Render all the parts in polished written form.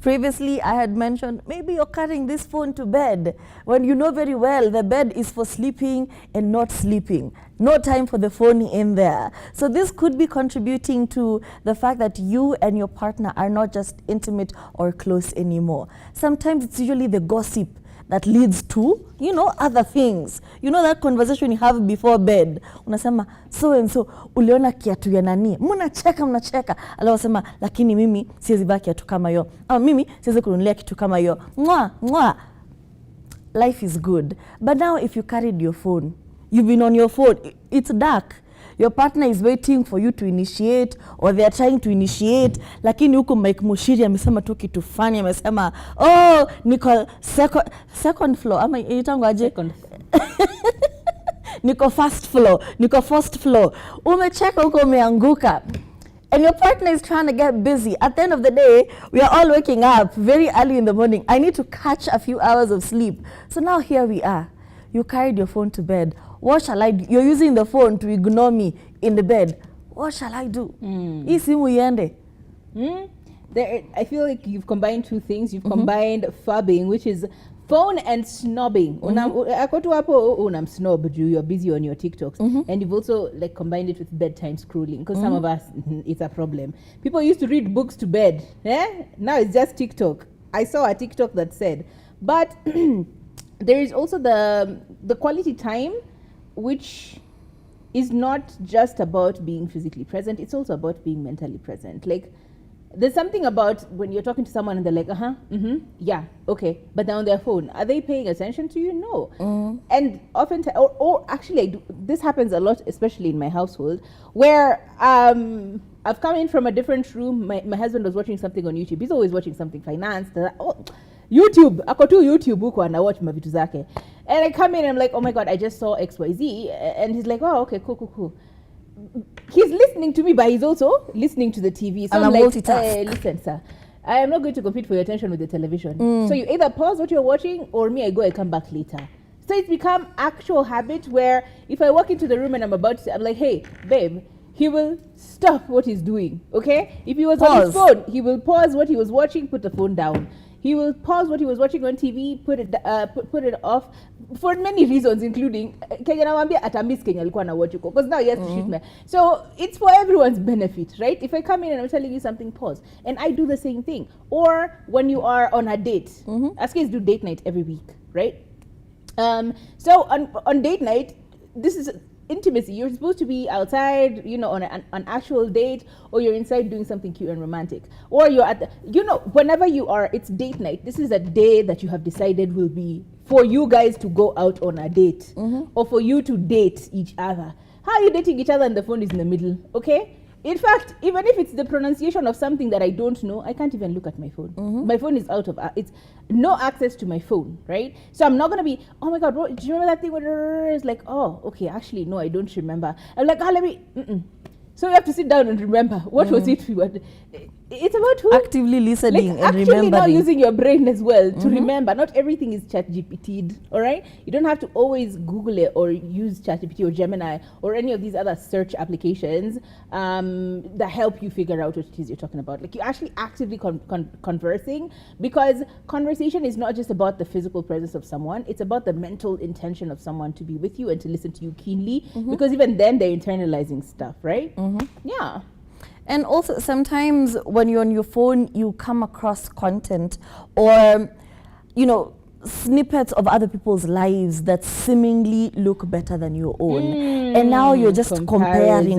Previously, I had mentioned maybe you're carrying this phone to bed when you know very well the bed is for sleeping and not sleeping. No time for the phone in there. So this could be contributing to the fact that you and your partner are not just intimate or close anymore. Sometimes it's usually the gossip that leads to, you know, other things. You know that conversation you have before bed. Unasema, so and so, uliona kiatu ya nani? Mnacheka. Alafu sema, lakini mimi siwezi vaa kiatu kama hiyo. Mimi siwezi kununulia kitu kama hiyo. Mwa. Life is good. But now if you carried your phone, you've been on your phone, it's dark. Your partner is waiting for you to initiate or they are trying to initiate, lakini huko Mike Mushiri amesema tu kitu fani, amesema niko second floor ama itangoaje niko first floor umecheka huko umeanguka, and your partner is trying to get busy. At the end of the day, we are all waking up very early in the morning. I need to catch a few hours of sleep. So now here we are. You carried your phone to bed. What shall I do? You're using the phone to ignore me in the bed. What shall I do? Hii simu iende. I feel like you've combined two things. You've combined fubbing, which is phone, and snobbing. Unam snob, you're busy on your TikToks. And you've also like combined it with bedtime scrolling, because some of us, it's a problem. People used to read books to bed. Now it's just TikTok. I saw a TikTok that said, but there is also the quality time, which is not just about being physically present, it's also about being mentally present. Like, there's something about when you're talking to someone and they're like, yeah, okay, but they're on their phone. Are they paying attention to you? No. And often, or actually, this happens a lot, especially in my household, where I've come in from a different room. My husband was watching something on YouTube. He's always watching something finance. YouTube, ako tu YouTube huko ana watch mavitu zake. And I come in and I'm like, oh my God, I just saw XYZ. And he's like, oh, okay, cool. He's listening to me, but he's also listening to the TV. So I'm like, listen, sir, I am not going to compete for your attention with the television. So you either pause what you're watching, or me, I go and come back later. So it's become actual habit where if I walk into the room and I'm about to, I'm like, hey, babe, he will stop what he's doing, okay? If he was on his phone, he will pause what he was watching, put the phone down. He will pause what he was watching on TV, put it off, for many reasons, including Kenya nawambia atamiss Kenya alikuwa na watch because now he has to shoot me. So it's for everyone's benefit, right? If I come in and I'm telling you something, pause. And I do the same thing. Or when you are on a date, Askies do date night every week, right? So on date night, this is intimacy. You're supposed to be outside, you know, on an actual date, or you're inside doing something cute and romantic, or you're at the, you know, whenever you are, it's date night. This is a day that you have decided will be for you guys to go out on a date, or for you to date each other. How are you dating each other and the phone is in the middle? Okay. In fact, even if it's the pronunciation of something that I don't know, I can't even look at my phone. My phone is out of, it's no access to my phone, right? So I'm not going to be, oh my God, do you remember that thing? It's like, oh, okay, actually, no, I don't remember. I'm like, let me, So you have to sit down and remember, what was it? It's about who? Actively listening and actually remembering. Now using your brain as well to remember. Not everything is ChatGPT'd, all right? You don't have to always Google it or use ChatGPT or Gemini or any of these other search applications that help you figure out what it is you're talking about. Like, you're actually actively conversing, because conversation is not just about the physical presence of someone. It's about the mental intention of someone to be with you and to listen to you keenly, because even then they're internalizing stuff, right? Yeah. And also sometimes when you're on your phone, you come across content or, you know, snippets of other people's lives that seemingly look better than your own. And now you're just comparing.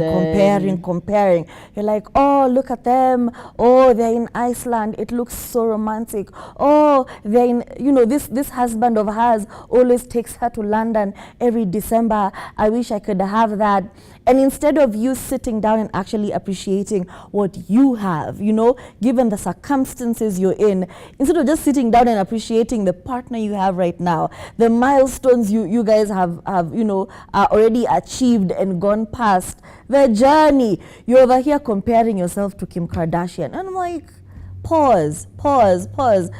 You're like, oh, look at them. Oh, they're in Iceland. It looks so romantic. Oh, they're in, you know, this husband of hers always takes her to London every December. I wish I could have that. And instead of you sitting down and actually appreciating what you have, you know, given the circumstances you're in, instead of just sitting down and appreciating the partner you have right now, the milestones you guys have you know, already achieved and gone past, the journey, you're over here comparing yourself to Kim Kardashian. And I'm like, pause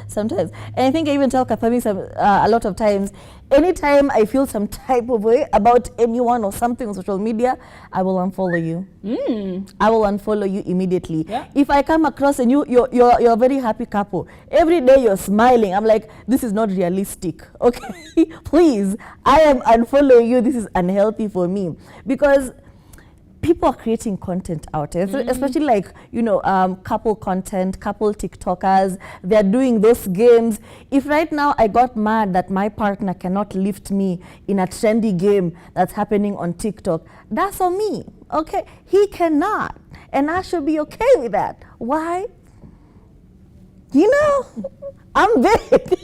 sometimes. And I think I even tell Kathami a lot of times, anytime I feel some type of way about anyone or something on social media, I will unfollow you. I will unfollow you immediately. Yeah. If I come across and you're a very happy couple, every day you're smiling, I'm like, this is not realistic. Okay, please, I am unfollowing you. This is unhealthy for me, because people are creating content out there, especially like, couple content, couple TikTokers. They're doing those games. If right now I got mad that my partner cannot lift me in a trendy game that's happening on TikTok, that's on me, okay? He cannot, and I should be okay with that. Why? I'm big.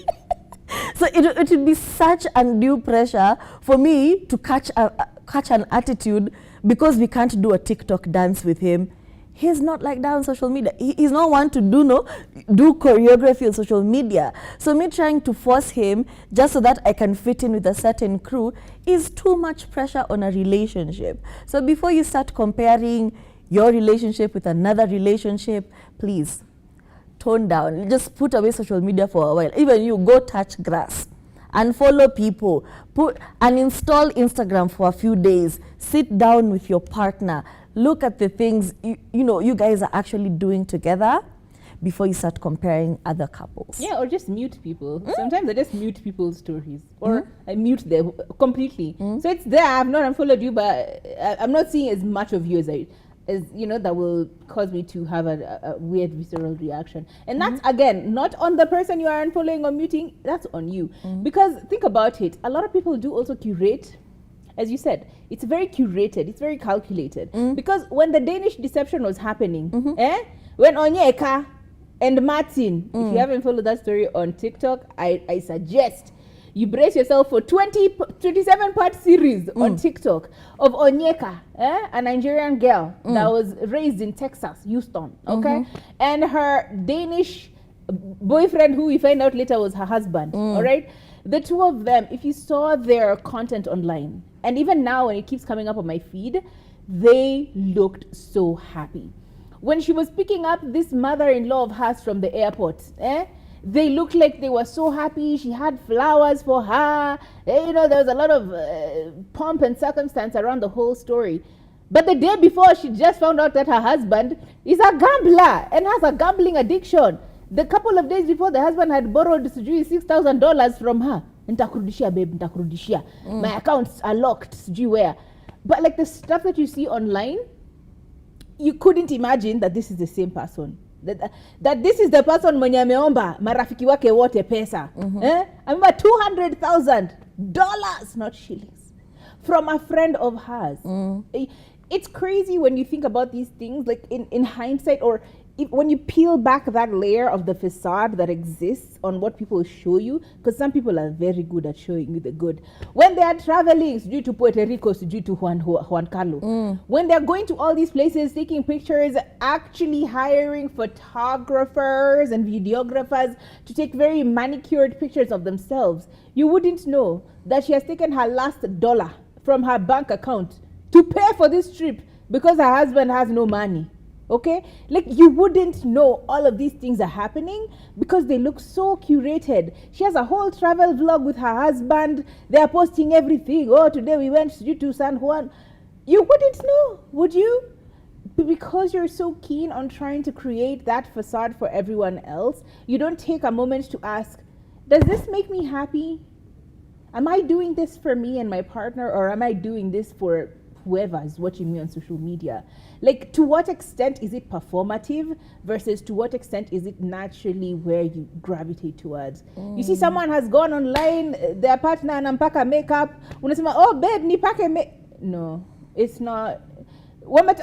So it would be such undue pressure for me to catch an attitude because we can't do a TikTok dance with him. He's not like that on social media. He's not one to do choreography on social media. So me trying to force him just so that I can fit in with a certain crew is too much pressure on a relationship. So before you start comparing your relationship with another relationship, please tone down. Just put away social media for a while. Even you, go touch grass. Unfollow people, uninstall Instagram for a few days, sit down with your partner, look at the things you guys are actually doing together before you start comparing other couples. Yeah, or just mute people. Sometimes I just mute people's stories, or I mute them completely. So it's there. I've not unfollowed you, but I'm not seeing as much of you as that will cause me to have a weird visceral reaction. And that's, again, not on the person you are unfollowing or muting, that's on you. Because think about it, a lot of people do also curate. As you said, it's very curated, it's very calculated. Because when the Danish deception was happening, when Onyeka and Martin, if you haven't followed that story on TikTok, I suggest you brace yourself for 27-part series on TikTok of Onyeka, a Nigerian girl that was raised in Texas, Houston, okay? And her Danish boyfriend, who we find out later was her husband, all right? The two of them, if you saw their content online, and even now when it keeps coming up on my feed, they looked so happy. When she was picking up this mother-in-law of hers from the airport, they looked like they were so happy. She had flowers for her. There was a lot of pomp and circumstance around the whole story. But the day before, she just found out that her husband is a gambler and has a gambling addiction. The couple of days before, the husband had borrowed $6,000 from her. Nitakurudishia, babe, nitakurudishia. My accounts are locked, where. But like the stuff that you see online, you couldn't imagine that this is the same person. That this is the person mwenye ameomba marafiki wake wote pesa. Ameomba $200,000, not shillings, from a friend of hers. It's crazy when you think about these things, like in hindsight, or when you peel back that layer of the facade that exists on what people show you, because some people are very good at showing you the good. When they are traveling, due to Puerto Rico, due to Juan Carlos, when they're going to all these places, taking pictures, actually hiring photographers and videographers to take very manicured pictures of themselves, you wouldn't know that she has taken her last dollar from her bank account to pay for this trip because her husband has no money. Okay, like you wouldn't know all of these things are happening because they look so curated. She has a whole travel vlog with her husband. They are posting everything. Oh, today we went to San Juan. You wouldn't know, would you? Because you're so keen on trying to create that facade for everyone else, you don't take a moment to ask, does this make me happy? Am I doing this for me and my partner, or am I doing this for whoever is watching me on social media? Like, to what extent is it performative versus to what extent is it naturally where you gravitate towards? You see someone has gone online, their partner anampaka makeup, unasema, oh babe, nipake no, it's not.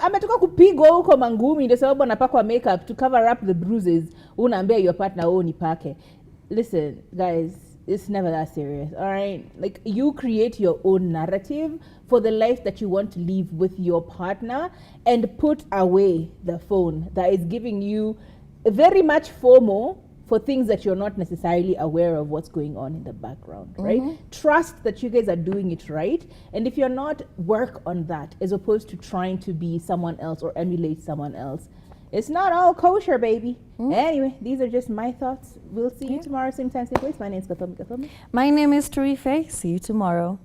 Ametoka kupigwa huko mangumi ndio sababu anapakwa makeup to cover up the bruises. Unaambia your partner, oh nipake. Listen, guys, it's never that serious, all right? Like, you create your own narrative for the life that you want to live with your partner, and put away the phone that is giving you very much FOMO for things that you're not necessarily aware of what's going on in the background, right? Trust that you guys are doing it right, and if you're not, work on that as opposed to trying to be someone else or emulate someone else. It's not all kosher, baby. Anyway, these are just my thoughts. We'll see you tomorrow, same time, same place. My name is Kathomi. My name is Tarife. See you tomorrow.